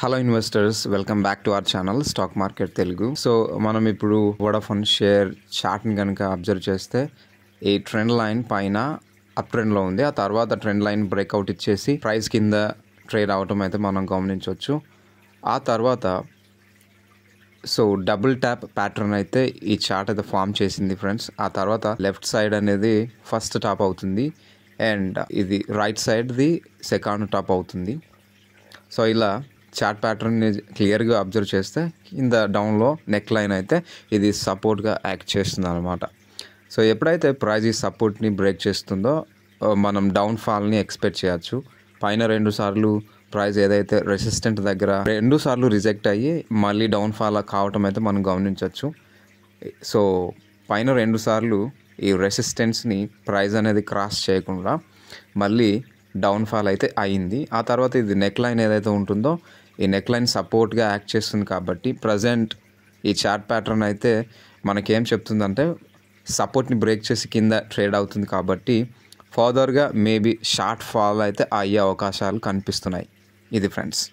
Hello investors, welcome back to our channel stock market Telugu. So మనం ఇప్పుడు Vodafone share చార్ట్ని కనుక observe చేస్తే ఈ ట్రెండ్ లైన్ పైన అప్ ట్రెండ్లో ఉంది. ఆ తర్వాత ట్రెండ్ లైన్ బ్రేక్అవుట్ ఇచ్చేసి ప్రైస్ కింద ట్రేడ్ అవటం అయితే మనం గమనించవచ్చు. ఆ తర్వాత డబుల్ ట్యాప్ ప్యాటర్న్ అయితే ఈ చార్ట్ అయితే ఫామ్ చేసింది ఫ్రెండ్స్. ఆ తర్వాత లెఫ్ట్ సైడ్ అనేది ఫస్ట్ టాప్ అవుతుంది అండ్ ఇది రైట్ సైడ్ది సెకండ్ టాప్ అవుతుంది. సో ఇలా చార్ట్ ప్యాటర్న్ని క్లియర్గా అబ్జర్వ్ చేస్తే కింద డౌన్లో నెక్ లైన్ అయితే ఇది సపోర్ట్గా యాక్ట్ చేస్తుంది అనమాట. సో ఎప్పుడైతే ప్రైస్ ఈ సపోర్ట్ని బ్రేక్ చేస్తుందో మనం డౌన్ ఫాల్ని ఎక్స్పెక్ట్ చేయొచ్చు. పైన 2 సార్లు ప్రైస్ ఏదైతే రెసిస్టెంట్ దగ్గర 2 సార్లు రిజెక్ట్ అయ్యి మళ్ళీ డౌన్ ఫాల్ కావటం అయితే మనం గమనించవచ్చు. సో పైన 2 సార్లు ఈ రెసిస్టెన్స్ని ప్రైస్ అనేది క్రాస్ చేయకుండా మళ్ళీ డౌన్ ఫాల్ అయితే అయింది. ఆ తర్వాత ఇది నెక్ లైన్ ఏదైతే ఉంటుందో ఈ నెక్ లైన్ సపోర్ట్గా యాక్ట్ చేస్తుంది కాబట్టి ప్రజెంట్ ఈ చార్ట్ ప్యాటర్న్ అయితే మనకేం చెప్తుందంటే సపోర్ట్ని బ్రేక్ చేసి కింద ట్రేడ్ అవుతుంది కాబట్టి ఫర్దర్గా మేబీ షార్ట్ ఫాల్ అయితే అయ్యే అవకాశాలు కనిపిస్తున్నాయి. ఇది ఫ్రెండ్స్.